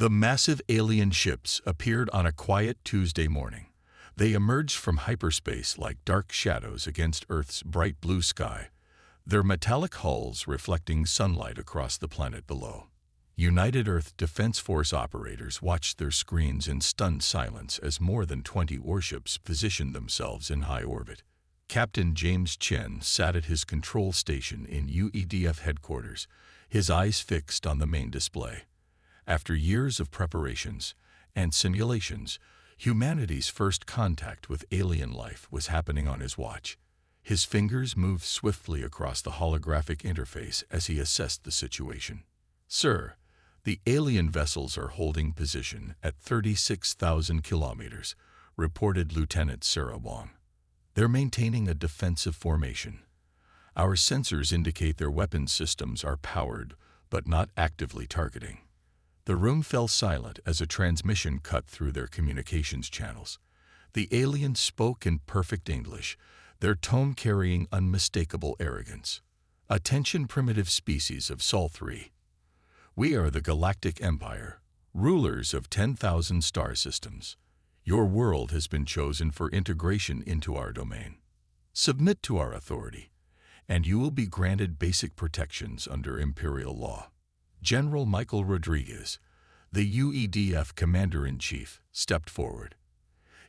The massive alien ships appeared on a quiet Tuesday morning. They emerged from hyperspace like dark shadows against Earth's bright blue sky, their metallic hulls reflecting sunlight across the planet below. United Earth Defense Force operators watched their screens in stunned silence as more than 20 warships positioned themselves in high orbit. Captain James Chen sat at his control station in UEDF headquarters, his eyes fixed on the main display. After years of preparations and simulations, humanity's first contact with alien life was happening on his watch. His fingers moved swiftly across the holographic interface as he assessed the situation. "Sir, the alien vessels are holding position at 36,000 kilometers," reported Lieutenant Sarah Wong. "They're maintaining a defensive formation. Our sensors indicate their weapons systems are powered, but not actively targeting." The room fell silent as a transmission cut through their communications channels. The aliens spoke in perfect English, their tone carrying unmistakable arrogance. "Attention, primitive species of Sol 3. We are the Galactic Empire, rulers of 10,000 star systems. Your world has been chosen for integration into our domain. Submit to our authority, and you will be granted basic protections under Imperial law." General Michael Rodriguez, the UEDF Commander-in-Chief, stepped forward.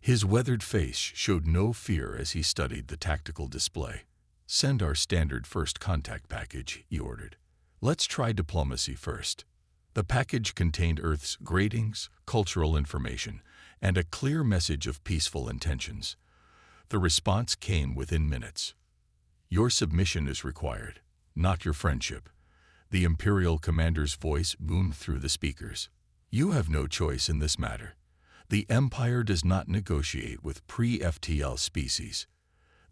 His weathered face showed no fear as he studied the tactical display. "Send our standard first contact package," he ordered. "Let's try diplomacy first." The package contained Earth's gratings, cultural information, and a clear message of peaceful intentions. The response came within minutes. "Your submission is required, not your friendship." The Imperial commander's voice boomed through the speakers. "You have no choice in this matter. The Empire does not negotiate with pre-FTL species."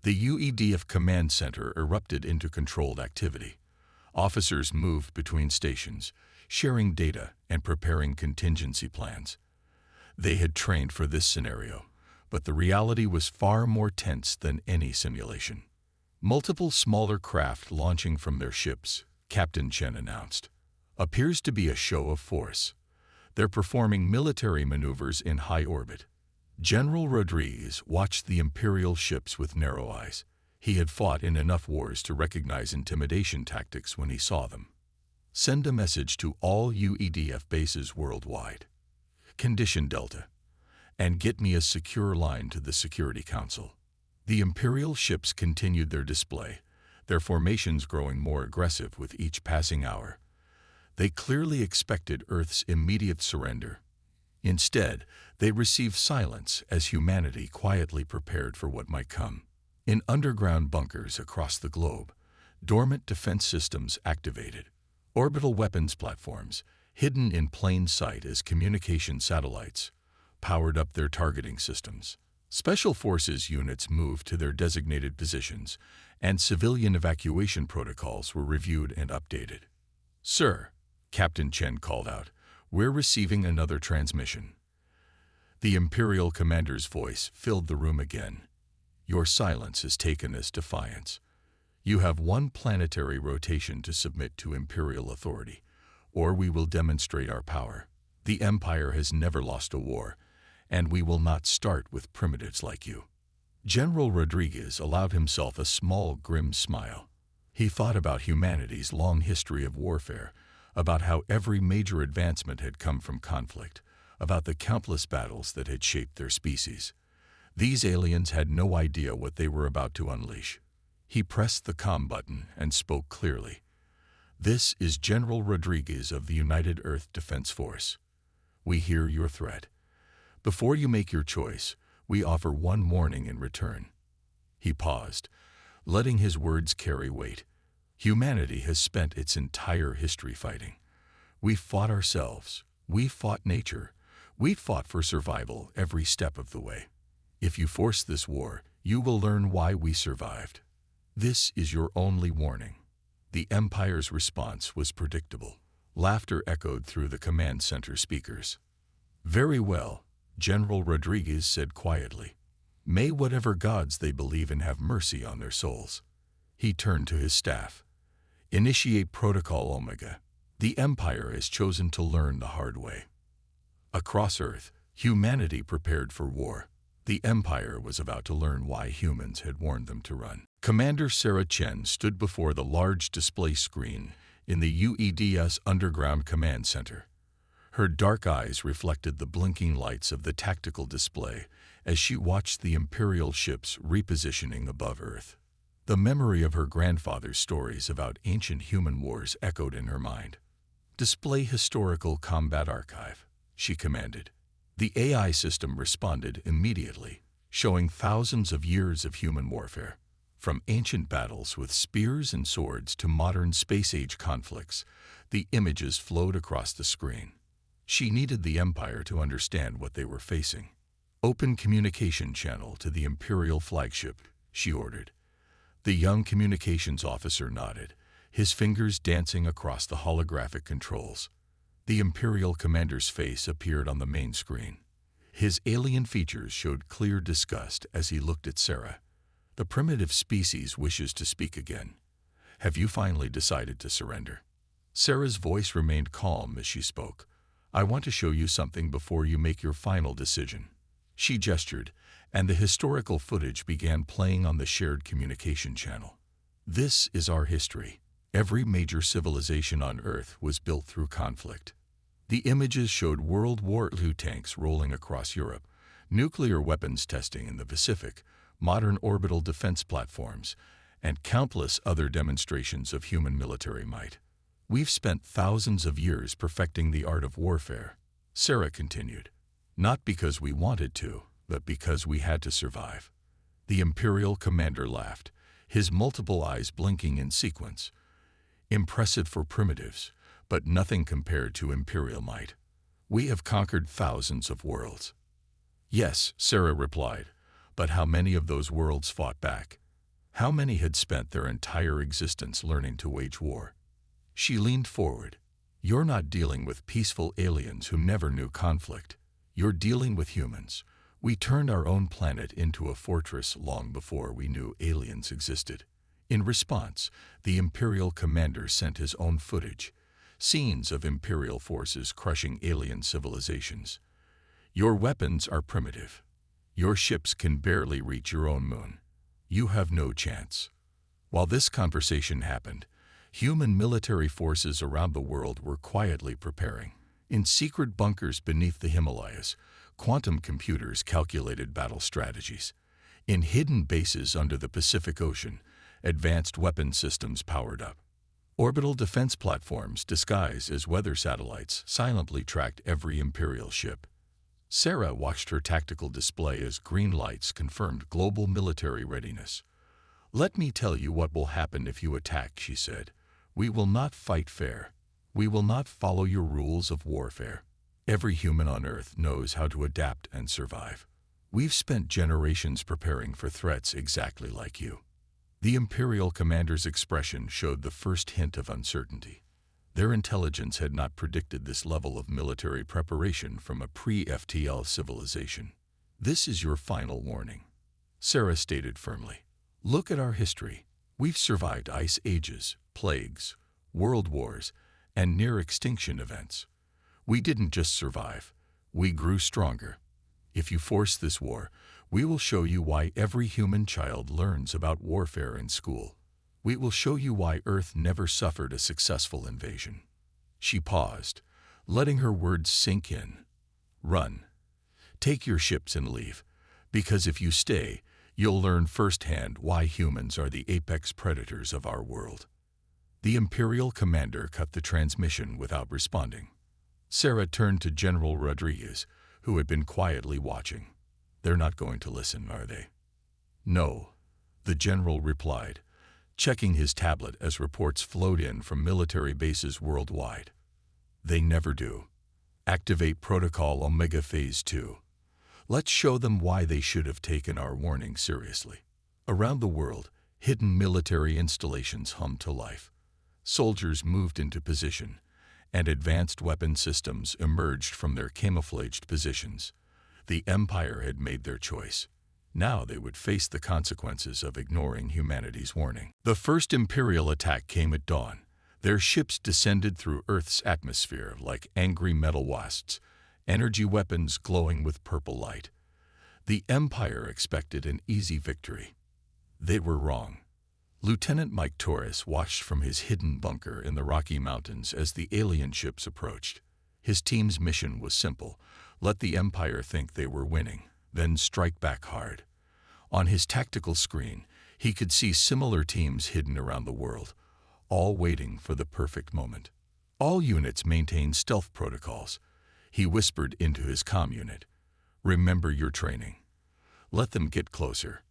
The UEDF command center erupted into controlled activity. Officers moved between stations, sharing data and preparing contingency plans. They had trained for this scenario, but the reality was far more tense than any simulation. "Multiple smaller craft launching from their ships," Captain Chen announced. "Appears to be a show of force. They're performing military maneuvers in high orbit." General Rodriguez watched the Imperial ships with narrow eyes. He had fought in enough wars to recognize intimidation tactics when he saw them. "Send a message to all UEDF bases worldwide. Condition Delta. And get me a secure line to the Security Council." The Imperial ships continued their display, their formations growing more aggressive with each passing hour. They clearly expected Earth's immediate surrender. Instead, they received silence as humanity quietly prepared for what might come. In underground bunkers across the globe, dormant defense systems activated. Orbital weapons platforms, hidden in plain sight as communication satellites, powered up their targeting systems. Special Forces units moved to their designated positions, and civilian evacuation protocols were reviewed and updated. "Sir," Captain Chen called out, "we're receiving another transmission." The Imperial commander's voice filled the room again. "Your silence is taken as defiance. You have one planetary rotation to submit to Imperial authority, or we will demonstrate our power. The Empire has never lost a war, and we will not start with primitives like you." General Rodriguez allowed himself a small, grim smile. He thought about humanity's long history of warfare, about how every major advancement had come from conflict, about the countless battles that had shaped their species. These aliens had no idea what they were about to unleash. He pressed the comm button and spoke clearly. "This is General Rodriguez of the United Earth Defense Force. We hear your threat. Before you make your choice, we offer one warning in return." He paused, letting his words carry weight. "Humanity has spent its entire history fighting. We fought ourselves. We fought nature. We fought for survival every step of the way. If you force this war, you will learn why we survived. This is your only warning." The Empire's response was predictable. Laughter echoed through the command center speakers. "Very well," General Rodriguez said quietly. "May whatever gods they believe in have mercy on their souls." He turned to his staff. "Initiate Protocol Omega. The Empire has chosen to learn the hard way." Across Earth, humanity prepared for war. The Empire was about to learn why humans had warned them to run. Commander Sarah Chen stood before the large display screen in the UEDS Underground Command Center. Her dark eyes reflected the blinking lights of the tactical display as she watched the Imperial ships repositioning above Earth. The memory of her grandfather's stories about ancient human wars echoed in her mind. "Display historical combat archive," she commanded. The AI system responded immediately, showing thousands of years of human warfare. From ancient battles with spears and swords to modern space-age conflicts, the images flowed across the screen. She needed the Empire to understand what they were facing. "Open communication channel to the Imperial flagship," she ordered. The young communications officer nodded, his fingers dancing across the holographic controls. The Imperial commander's face appeared on the main screen. His alien features showed clear disgust as he looked at Sarah. "The primitive species wishes to speak again. Have you finally decided to surrender?" Sarah's voice remained calm as she spoke. "I want to show you something before you make your final decision." She gestured, and the historical footage began playing on the shared communication channel. "This is our history. Every major civilization on Earth was built through conflict." The images showed World War II tanks rolling across Europe, nuclear weapons testing in the Pacific, modern orbital defense platforms, and countless other demonstrations of human military might. "We've spent thousands of years perfecting the art of warfare," Sarah continued. "Not because we wanted to, but because we had to survive." The Imperial commander laughed, his multiple eyes blinking in sequence. "Impressive for primitives, but nothing compared to Imperial might. We have conquered thousands of worlds." "Yes," Sarah replied, "but how many of those worlds fought back? How many had spent their entire existence learning to wage war?" She leaned forward. "You're not dealing with peaceful aliens who never knew conflict. You're dealing with humans. We turned our own planet into a fortress long before we knew aliens existed." In response, the Imperial commander sent his own footage, scenes of Imperial forces crushing alien civilizations. "Your weapons are primitive. Your ships can barely reach your own moon. You have no chance." While this conversation happened, human military forces around the world were quietly preparing. In secret bunkers beneath the Himalayas, quantum computers calculated battle strategies. In hidden bases under the Pacific Ocean, advanced weapon systems powered up. Orbital defense platforms disguised as weather satellites silently tracked every Imperial ship. Sarah watched her tactical display as green lights confirmed global military readiness. "Let me tell you what will happen if you attack," she said. "We will not fight fair. We will not follow your rules of warfare. Every human on Earth knows how to adapt and survive. We've spent generations preparing for threats exactly like you." The Imperial commander's expression showed the first hint of uncertainty. Their intelligence had not predicted this level of military preparation from a pre-FTL civilization. "This is your final warning," Sarah stated firmly. "Look at our history. We've survived ice ages, plagues, world wars, and near-extinction events. We didn't just survive, we grew stronger. If you force this war, we will show you why every human child learns about warfare in school. We will show you why Earth never suffered a successful invasion." She paused, letting her words sink in. "Run. Take your ships and leave, because if you stay, you'll learn firsthand why humans are the apex predators of our world." The Imperial commander cut the transmission without responding. Sarah turned to General Rodriguez, who had been quietly watching. "They're not going to listen, are they?" "No," the general replied, checking his tablet as reports flowed in from military bases worldwide. "They never do. Activate Protocol Omega Phase 2. Let's show them why they should have taken our warning seriously." Around the world, hidden military installations hummed to life. Soldiers moved into position, and advanced weapon systems emerged from their camouflaged positions. The Empire had made their choice. Now they would face the consequences of ignoring humanity's warning. The first Imperial attack came at dawn. Their ships descended through Earth's atmosphere like angry metal wasps, energy weapons glowing with purple light. The Empire expected an easy victory. They were wrong. Lieutenant Mike Torres watched from his hidden bunker in the Rocky Mountains as the alien ships approached. His team's mission was simple: let the Empire think they were winning, then strike back hard. On his tactical screen, he could see similar teams hidden around the world, all waiting for the perfect moment. All units maintain stealth protocols. He whispered into his comm unit, "Remember your training. Let them get closer."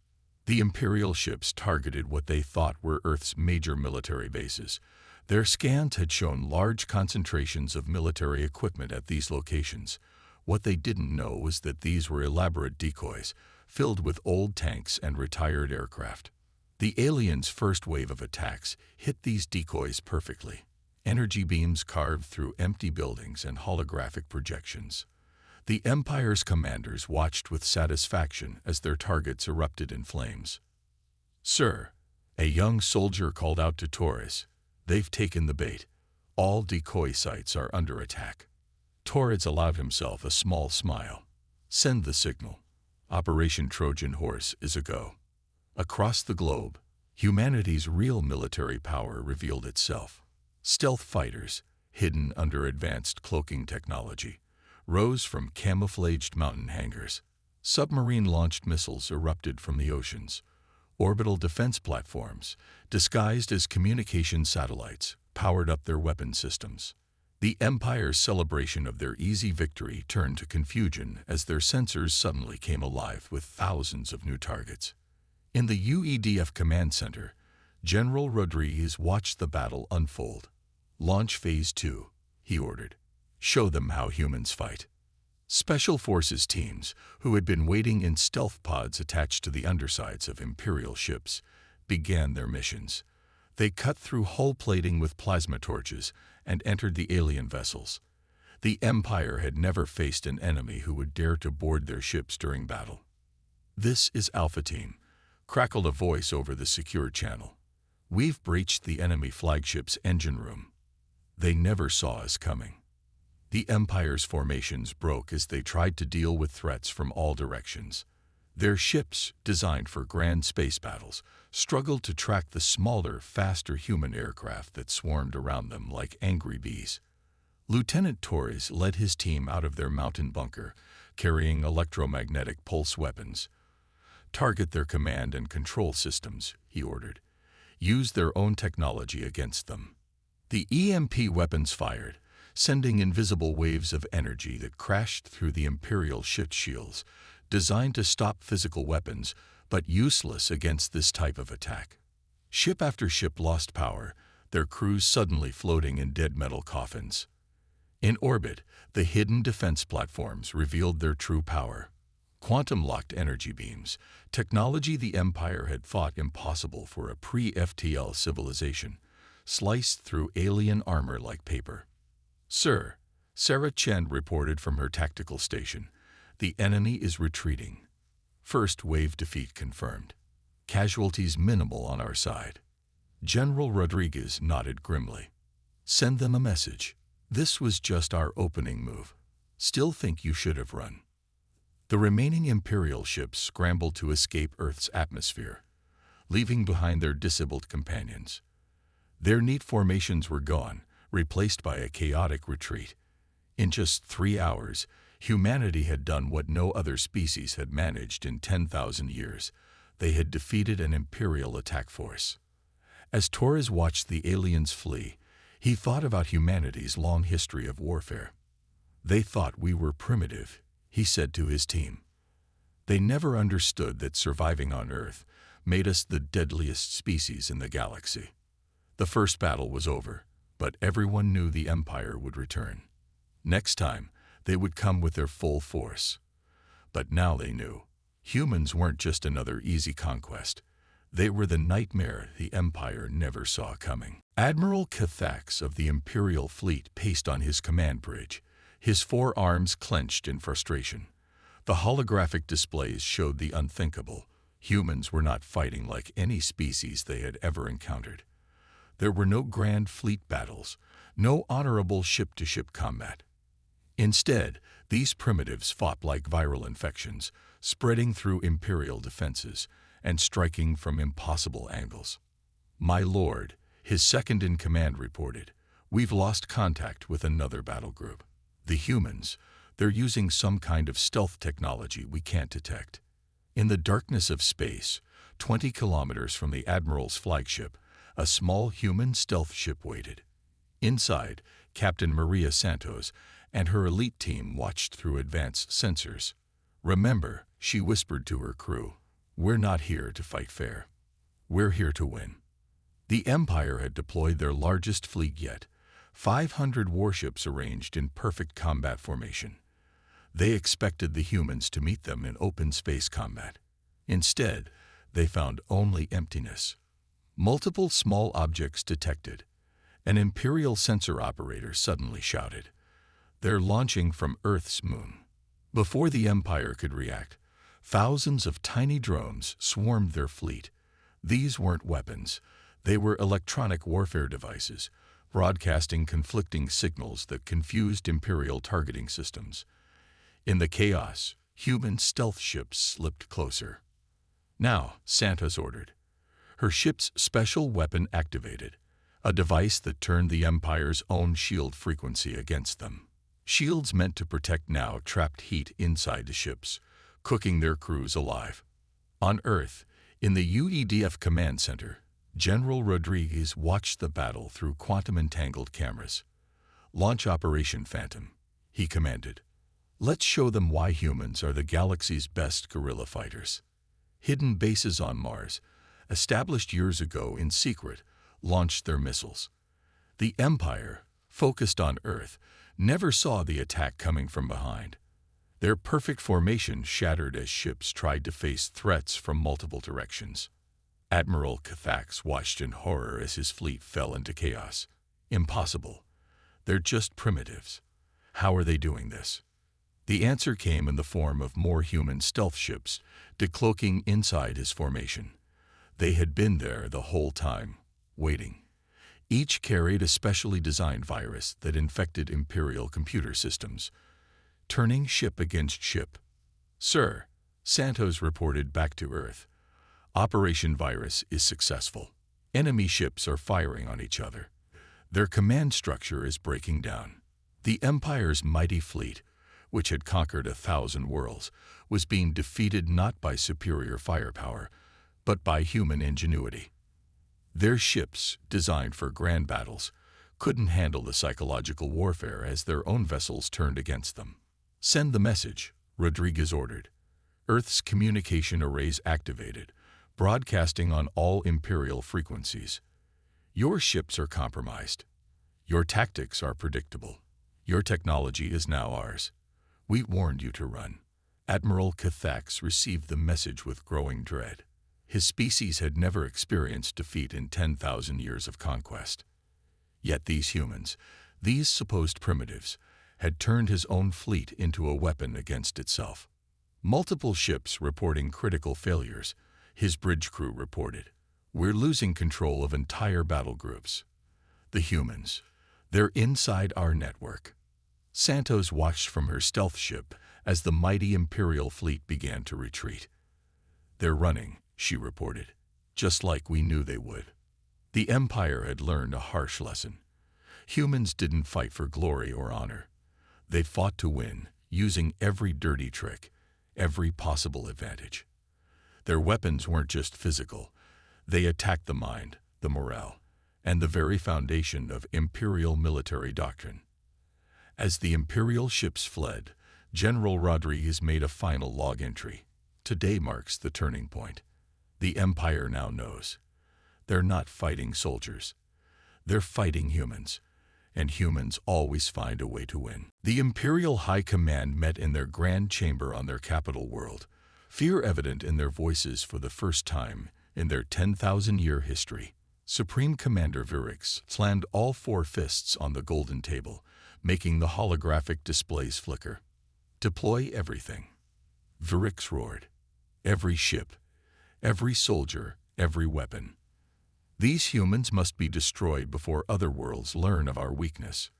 The Imperial ships targeted what they thought were Earth's major military bases. Their scans had shown large concentrations of military equipment at these locations. What they didn't know was that these were elaborate decoys, filled with old tanks and retired aircraft. The aliens' first wave of attacks hit these decoys perfectly. Energy beams carved through empty buildings and holographic projections. The Empire's commanders watched with satisfaction as their targets erupted in flames. "Sir," a young soldier called out to Torres, "they've taken the bait. All decoy sites are under attack." Torres allowed himself a small smile. "Send the signal. Operation Trojan Horse is a go." Across the globe, humanity's real military power revealed itself. Stealth fighters, hidden under advanced cloaking technology, rose from camouflaged mountain hangars. Submarine-launched missiles erupted from the oceans. Orbital defense platforms, disguised as communication satellites, powered up their weapon systems. The Empire's celebration of their easy victory turned to confusion as their sensors suddenly came alive with thousands of new targets. In the UEDF Command Center, General Rodriguez watched the battle unfold. "Launch Phase 2, he ordered. "Show them how humans fight." Special Forces teams, who had been waiting in stealth pods attached to the undersides of Imperial ships, began their missions. They cut through hull plating with plasma torches and entered the alien vessels. The Empire had never faced an enemy who would dare to board their ships during battle. "This is Alpha Team," crackled a voice over the secure channel. "We've breached the enemy flagship's engine room. They never saw us coming." The Empire's formations broke as they tried to deal with threats from all directions. Their ships, designed for grand space battles, struggled to track the smaller, faster human aircraft that swarmed around them like angry bees. Lieutenant Torres led his team out of their mountain bunker, carrying electromagnetic pulse weapons. "Target their command and control systems," he ordered. "Use their own technology against them." The EMP weapons fired, sending invisible waves of energy that crashed through the Imperial ship shields, designed to stop physical weapons, but useless against this type of attack. Ship after ship lost power, their crews suddenly floating in dead metal coffins. In orbit, the hidden defense platforms revealed their true power. Quantum-locked energy beams, technology the Empire had thought impossible for a pre-FTL civilization, sliced through alien armor like paper. "Sir," Sarah Chen reported from her tactical station, "the enemy is retreating. First wave defeat confirmed. Casualties minimal on our side." General Rodriguez nodded grimly. "Send them a message. This was just our opening move. Still think you should have run." The remaining Imperial ships scrambled to escape Earth's atmosphere, leaving behind their disabled companions. Their neat formations were gone, replaced by a chaotic retreat. In just 3 hours, humanity had done what no other species had managed in 10,000 years. They had defeated an Imperial attack force. As Torres watched the aliens flee, he thought about humanity's long history of warfare. "They thought we were primitive," he said to his team. "They never understood that surviving on Earth made us the deadliest species in the galaxy." The first battle was over, but everyone knew the Empire would return. Next time, they would come with their full force. But now they knew. Humans weren't just another easy conquest. They were the nightmare the Empire never saw coming. Admiral Cathax of the Imperial fleet paced on his command bridge, his forearms clenched in frustration. The holographic displays showed the unthinkable. Humans were not fighting like any species they had ever encountered. There were no grand fleet battles, no honorable ship-to-ship combat. Instead, these primitives fought like viral infections, spreading through Imperial defenses and striking from impossible angles. "My lord," his second-in-command reported, "we've lost contact with another battle group. The humans, they're using some kind of stealth technology we can't detect." In the darkness of space, 20 kilometers from the Admiral's flagship, a small human stealth ship waited. Inside, Captain Maria Santos and her elite team watched through advanced sensors. "Remember," she whispered to her crew, "we're not here to fight fair. We're here to win." The Empire had deployed their largest fleet yet, 500 warships arranged in perfect combat formation. They expected the humans to meet them in open space combat. Instead, they found only emptiness. Multiple small objects detected. An Imperial sensor operator suddenly shouted, "They're launching from Earth's moon." Before the Empire could react, thousands of tiny drones swarmed their fleet. These weren't weapons. They were electronic warfare devices, broadcasting conflicting signals that confused Imperial targeting systems. In the chaos, human stealth ships slipped closer. "Now," Santos ordered. Her ship's special weapon activated, a device that turned the Empire's own shield frequency against them. Shields meant to protect now trapped heat inside the ships, cooking their crews alive. On Earth, in the UEDF command center, General Rodriguez watched the battle through quantum-entangled cameras. "Launch Operation Phantom," he commanded. "Let's show them why humans are the galaxy's best guerrilla fighters." Hidden bases on Mars, established years ago in secret, launched their missiles. The Empire, focused on Earth, never saw the attack coming from behind. Their perfect formation shattered as ships tried to face threats from multiple directions. Admiral Cathax watched in horror as his fleet fell into chaos. Impossible. They're just primitives. How are they doing this? The answer came in the form of more human stealth ships, decloaking inside his formation. They had been there the whole time, waiting. Each carried a specially designed virus that infected Imperial computer systems, turning ship against ship. "Sir," Santos reported back to Earth, "Operation Virus is successful. Enemy ships are firing on each other. Their command structure is breaking down." The Empire's mighty fleet, which had conquered 1,000 worlds, was being defeated not by superior firepower, but by human ingenuity. Their ships, designed for grand battles, couldn't handle the psychological warfare as their own vessels turned against them. "Send the message," Rodriguez ordered. Earth's communication arrays activated, broadcasting on all Imperial frequencies. "Your ships are compromised. Your tactics are predictable. Your technology is now ours. We warned you to run." Admiral Cathax received the message with growing dread. His species had never experienced defeat in 10,000 years of conquest. Yet these humans, these supposed primitives, had turned his own fleet into a weapon against itself. Multiple ships reporting critical failures, his bridge crew reported. "We're losing control of entire battle groups." The humans, they're inside our network. Santos watched from her stealth ship as the mighty Imperial fleet began to retreat. "They're running," she reported, "just like we knew they would." The Empire had learned a harsh lesson. Humans didn't fight for glory or honor. They fought to win, using every dirty trick, every possible advantage. Their weapons weren't just physical. They attacked the mind, the morale, and the very foundation of Imperial military doctrine. As the Imperial ships fled, General Rodriguez made a final log entry. "Today marks the turning point. The Empire now knows. They're not fighting soldiers. They're fighting humans, and humans always find a way to win." The Imperial High Command met in their grand chamber on their capital world, fear evident in their voices for the first time in their 10,000-year history. Supreme Commander Virix slammed all four fists on the golden table, making the holographic displays flicker. "Deploy everything." Virix roared. "Every ship, every soldier, every weapon. These humans must be destroyed before other worlds learn of our weakness.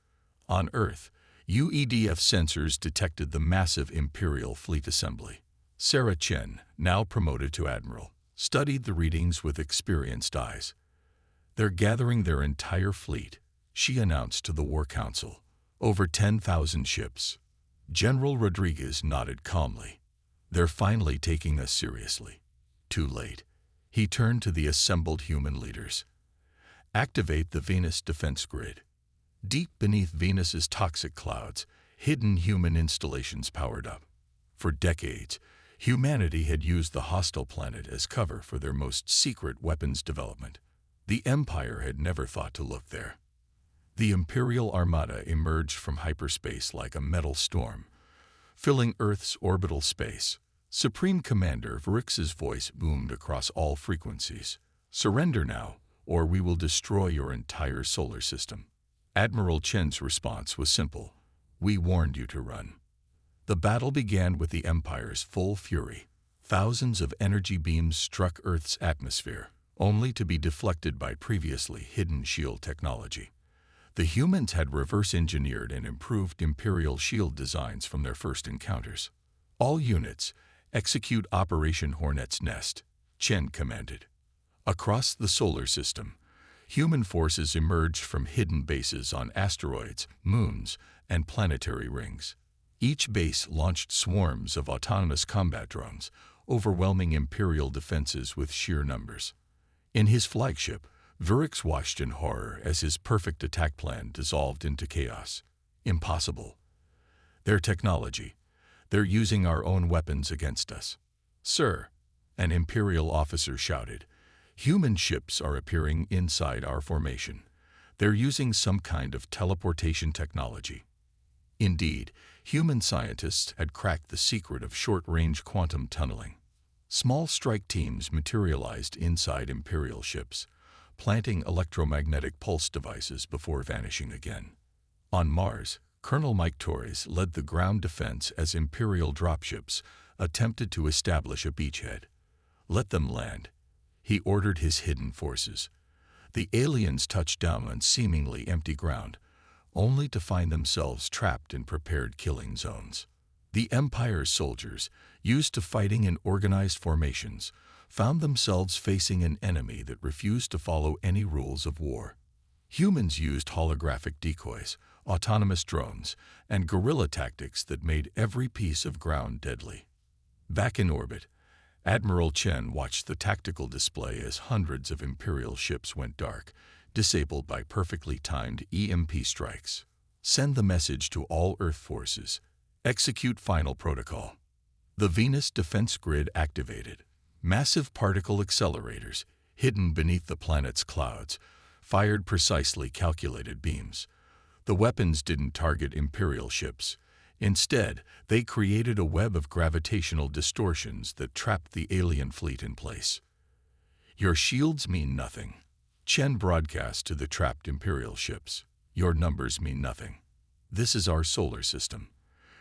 On Earth, UEDF sensors detected the massive Imperial fleet assembly. Sarah Chen, now promoted to admiral, studied the readings with experienced eyes. "They're gathering their entire fleet," she announced to the War Council. "Over 10,000 ships." General Rodriguez nodded calmly. "They're finally taking us seriously." Too late. He turned to the assembled human leaders. "Activate the Venus defense grid." Deep beneath Venus's toxic clouds, hidden human installations powered up. For decades, humanity had used the hostile planet as cover for their most secret weapons development. The Empire had never thought to look there. The Imperial Armada emerged from hyperspace like a metal storm, filling Earth's orbital space. Supreme Commander Vrix's voice boomed across all frequencies. "Surrender now, or we will destroy your entire solar system." Admiral Chen's response was simple. "We warned you to run." The battle began with the Empire's full fury. Thousands of energy beams struck Earth's atmosphere, only to be deflected by previously hidden shield technology. The humans had reverse-engineered and improved Imperial shield designs from their first encounters. "All units, execute Operation Hornet's Nest," Chen commanded. Across the solar system, human forces emerged from hidden bases on asteroids, moons, and planetary rings. Each base launched swarms of autonomous combat drones, overwhelming Imperial defenses with sheer numbers. In his flagship, Vrix watched in horror as his perfect attack plan dissolved into chaos. "Impossible. Their technology. They're using our own weapons against us." "Sir," an Imperial officer shouted, "human ships are appearing inside our formation. They're using some kind of teleportation technology." Indeed, human scientists had cracked the secret of short-range quantum tunneling. Small strike teams materialized inside Imperial ships, planting electromagnetic pulse devices before vanishing again. On Mars, Colonel Mike Torres led the ground defense as Imperial dropships attempted to establish a beachhead. "Let them land," he ordered his hidden forces. The aliens touched down on seemingly empty ground, only to find themselves trapped in prepared killing zones. The Empire's soldiers, used to fighting in organized formations, found themselves facing an enemy that refused to follow any rules of war. Humans used holographic decoys, autonomous drones, and guerrilla tactics that made every piece of ground deadly. Back in orbit, Admiral Chen watched the tactical display as hundreds of Imperial ships went dark, disabled by perfectly timed EMP strikes. "Send the message to all Earth forces. Execute final protocol." The Venus defense grid activated. Massive particle accelerators, hidden beneath the planet's clouds, fired precisely calculated beams. The weapons didn't target Imperial ships. Instead, they created a web of gravitational distortions that trapped the alien fleet in place. "Your shields mean nothing," Chen broadcast to the trapped Imperial ships. "Your numbers mean nothing. This is our solar system.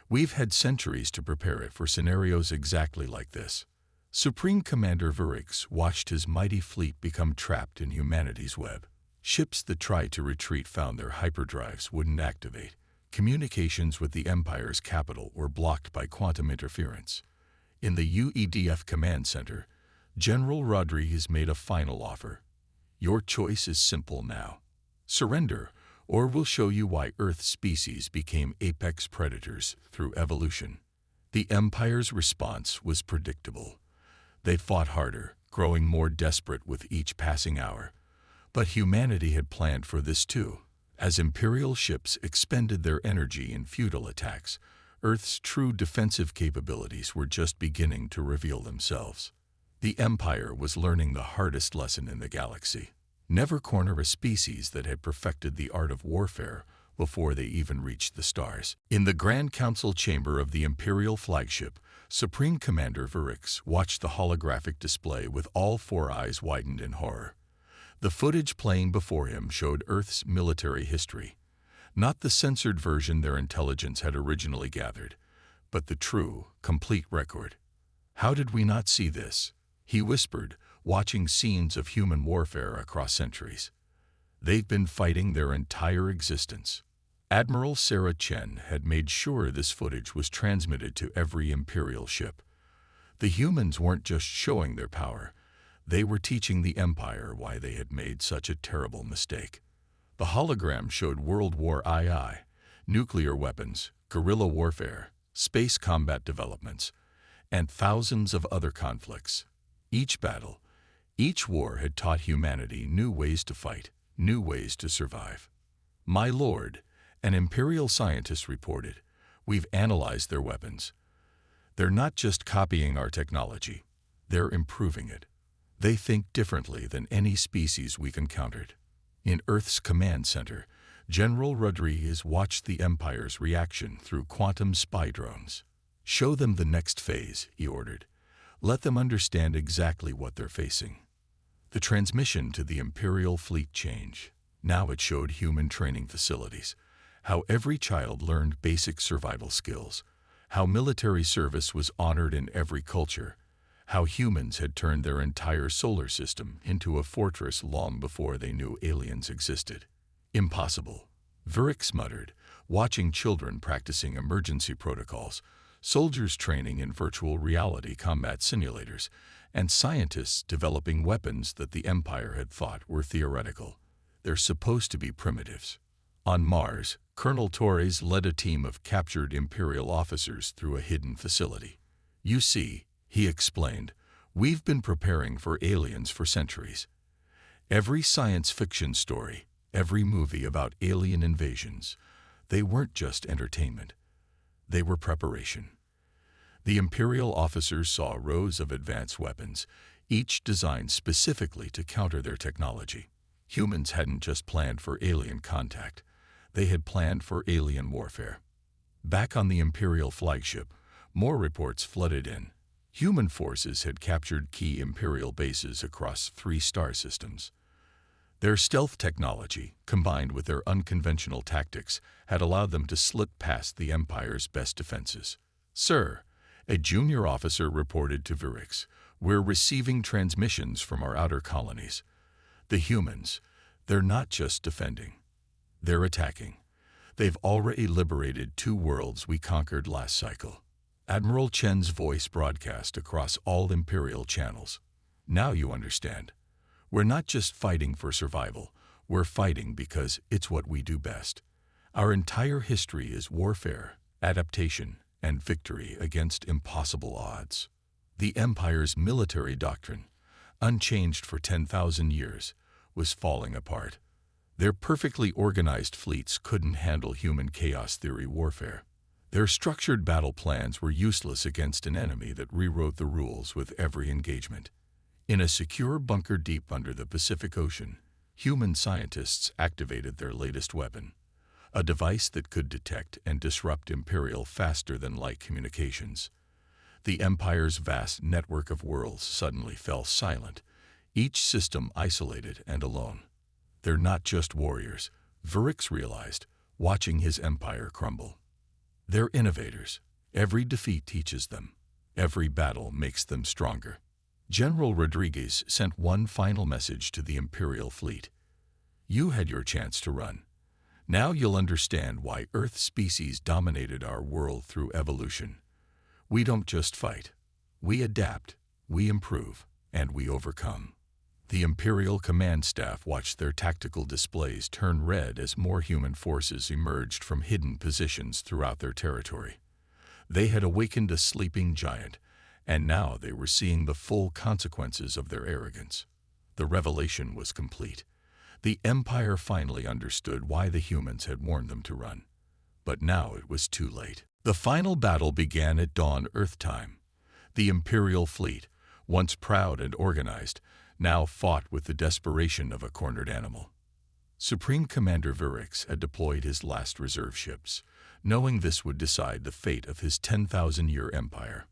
We've had centuries to prepare it for scenarios exactly like this." Supreme Commander Vrix watched his mighty fleet become trapped in humanity's web. Ships that tried to retreat found their hyperdrives wouldn't activate. Communications with the Empire's capital were blocked by quantum interference. In the UEDF command center, General Rodriguez made a final offer. "Your choice is simple now. Surrender, or we'll show you why Earth's species became apex predators through evolution." The Empire's response was predictable. They fought harder, growing more desperate with each passing hour. But humanity had planned for this too. As Imperial ships expended their energy in futile attacks, Earth's true defensive capabilities were just beginning to reveal themselves. The Empire was learning the hardest lesson in the galaxy. Never corner a species that had perfected the art of warfare before they even reached the stars. In the Grand Council chamber of the Imperial flagship, Supreme Commander Vrix watched the holographic display with all four eyes widened in horror. The footage playing before him showed Earth's military history, not the censored version their intelligence had originally gathered, but the true, complete record. "How did we not see this?" he whispered, watching scenes of human warfare across centuries. "They've been fighting their entire existence. Admiral Sarah Chen had made sure this footage was transmitted to every Imperial ship. The humans weren't just showing their power, they were teaching the Empire why they had made such a terrible mistake. The hologram showed World War II, nuclear weapons, guerrilla warfare, space combat developments, and thousands of other conflicts. Each battle, each war had taught humanity new ways to fight, new ways to survive. "My lord," an Imperial scientist reported, "we've analyzed their weapons. They're not just copying our technology, they're improving it. They think differently than any species we've encountered." In Earth's command center, General Rodriguez watched the Empire's reaction through quantum spy drones. "Show them the next phase," he ordered. "Let them understand exactly what they're facing." The transmission to the Imperial fleet changed. Now it showed human training facilities, how every child learned basic survival skills, how military service was honored in every culture, how humans had turned their entire solar system into a fortress long before they knew aliens existed. "Impossible," Vurix muttered, watching children practicing emergency protocols, soldiers training in virtual reality combat simulators, and scientists developing weapons that the Empire had thought were theoretical. "They're supposed to be primitives." On Mars, Colonel Torres led a team of captured Imperial officers through a hidden facility. "You see," he explained, "we've been preparing for aliens for centuries. Every science fiction story, every movie about alien invasions, they weren't just entertainment. They were preparation." The Imperial officers saw rows of advanced weapons, each designed specifically to counter their technology. Humans hadn't just planned for alien contact, they had planned for alien warfare. Back on the Imperial flagship, more reports flooded in. Human forces had captured key Imperial bases across 3 star systems. Their stealth technology, combined with their unconventional tactics, had allowed them to slip past the Empire's best defenses. "Sir," a junior officer reported to Vurix, "we're receiving transmissions from our outer colonies. The humans, they're not just defending. They're attacking. They've already liberated 2 worlds we conquered last cycle." Admiral Chen's voice broadcast across all Imperial channels. "Now you understand. We're not just fighting for survival, we're fighting because it's what we do best. Our entire history is warfare, adaptation, and victory against impossible odds." The Empire's military doctrine, unchanged for 10,000 years, was falling apart. Their perfectly organized fleets couldn't handle human chaos theory warfare. Their structured battle plans were useless against an enemy that rewrote the rules with every engagement. In a secure bunker deep under the Pacific Ocean, human scientists activated their latest weapon, a device that could detect and disrupt Imperial faster-than-light communications. The Empire's vast network of worlds suddenly fell silent, each system isolated and alone. "They're not just warriors," Vurix realized, watching his empire crumble. "They're innovators. Every defeat teaches them. Every battle makes them stronger." General Rodriguez sent one final message to the Imperial fleet. "You had your chance to run. Now you'll understand why Earth species dominated our world through evolution. We don't just fight. We adapt, we improve, and we overcome." The Imperial command staff watched their tactical displays turn red as more human forces emerged from hidden positions throughout their territory. They had awakened a sleeping giant, and now they were seeing the full consequences of their arrogance. The revelation was complete. The Empire finally understood why the humans had warned them to run. But now it was too late. The final battle began at dawn Earth time. The Imperial fleet, once proud and organized, now fought with the desperation of a cornered animal. Supreme Commander Vurix had deployed his last reserve ships, knowing this would decide the fate of his 10,000-year empire.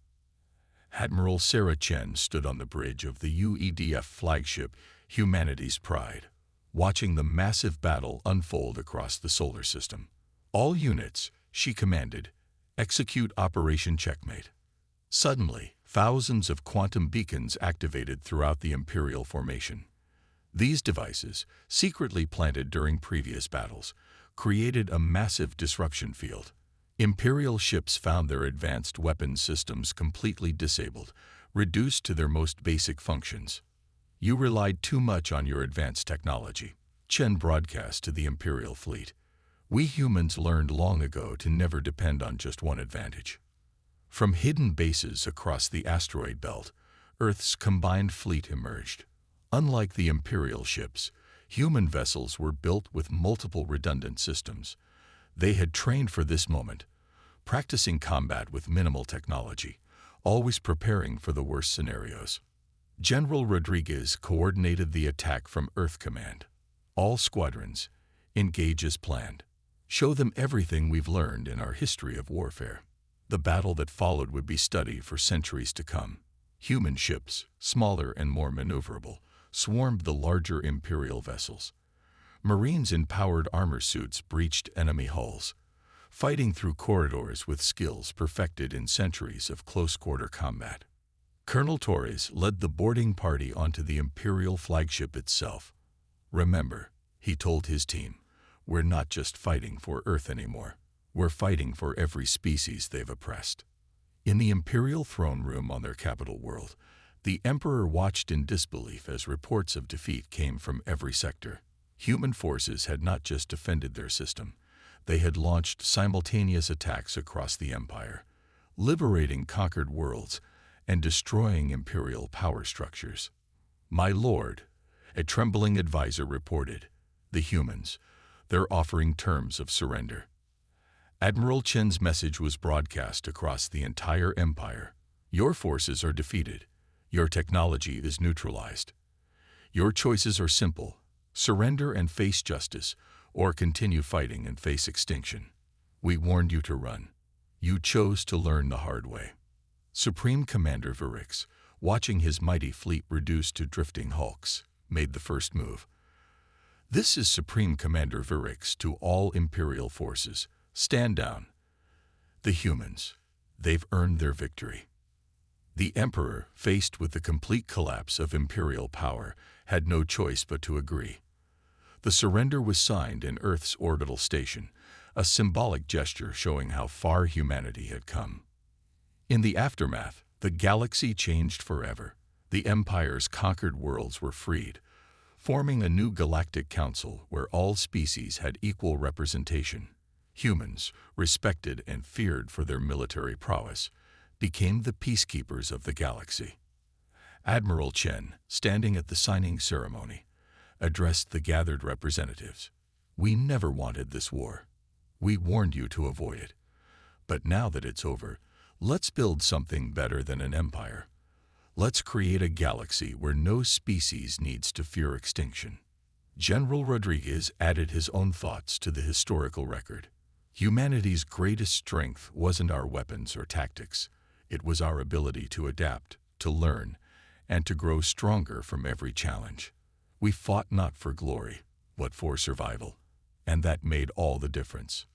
Admiral Sarah Chen stood on the bridge of the UEDF flagship Humanity's Pride, watching the massive battle unfold across the solar system. "All units," she commanded, "execute Operation Checkmate." Suddenly, thousands of quantum beacons activated throughout the Imperial formation. These devices, secretly planted during previous battles, created a massive disruption field. Imperial ships found their advanced weapons systems completely disabled, reduced to their most basic functions. You relied too much on your advanced technology, Chen broadcast to the Imperial fleet. We humans learned long ago to never depend on just one advantage. From hidden bases across the asteroid belt, Earth's combined fleet emerged. Unlike the Imperial ships, human vessels were built with multiple redundant systems. They had trained for this moment, practicing combat with minimal technology, always preparing for the worst scenarios. General Rodriguez coordinated the attack from Earth Command. All squadrons, engage as planned. Show them everything we've learned in our history of warfare. The battle that followed would be studied for centuries to come. Human ships, smaller and more maneuverable, swarmed the larger Imperial vessels. Marines in powered armor suits breached enemy hulls, fighting through corridors with skills perfected in centuries of close-quarter combat. Colonel Torres led the boarding party onto the Imperial flagship itself. Remember, he told his team, we're not just fighting for Earth anymore. We're fighting for every species they've oppressed. In the Imperial throne room on their capital world, the Emperor watched in disbelief as reports of defeat came from every sector. Human forces had not just defended their system, they had launched simultaneous attacks across the Empire, liberating conquered worlds and destroying Imperial power structures. My lord, a trembling advisor reported, the humans, they're offering terms of surrender. Admiral Chen's message was broadcast across the entire empire. Your forces are defeated. Your technology is neutralized. Your choices are simple. Surrender and face justice, or continue fighting and face extinction. We warned you to run. You chose to learn the hard way. Supreme Commander Virix, watching his mighty fleet reduced to drifting hulks, made the first move. This is Supreme Commander Virix to all Imperial forces. Stand down. The humans, they've earned their victory. The Emperor, faced with the complete collapse of Imperial power, had no choice but to agree. The surrender was signed in Earth's orbital station, a symbolic gesture showing how far humanity had come. In the aftermath, the galaxy changed forever. The Empire's conquered worlds were freed, forming a new galactic council where all species had equal representation. Humans, respected and feared for their military prowess, became the peacekeepers of the galaxy. Admiral Chen, standing at the signing ceremony, addressed the gathered representatives. We never wanted this war. We warned you to avoid it. But now that it's over, let's build something better than an empire. Let's create a galaxy where no species needs to fear extinction. General Rodriguez added his own thoughts to the historical record. Humanity's greatest strength wasn't our weapons or tactics. It was our ability to adapt, to learn, and to grow stronger from every challenge. We fought not for glory, but for survival, and that made all the difference.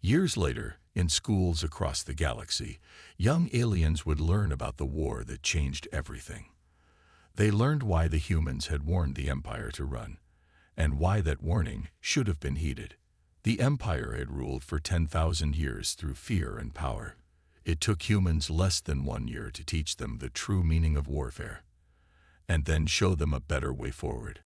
Years later, in schools across the galaxy, young aliens would learn about the war that changed everything. They learned why the humans had warned the Empire to run, and why that warning should have been heeded. The Empire had ruled for 10,000 years through fear and power. It took humans less than 1 year to teach them the true meaning of warfare, and then show them a better way forward.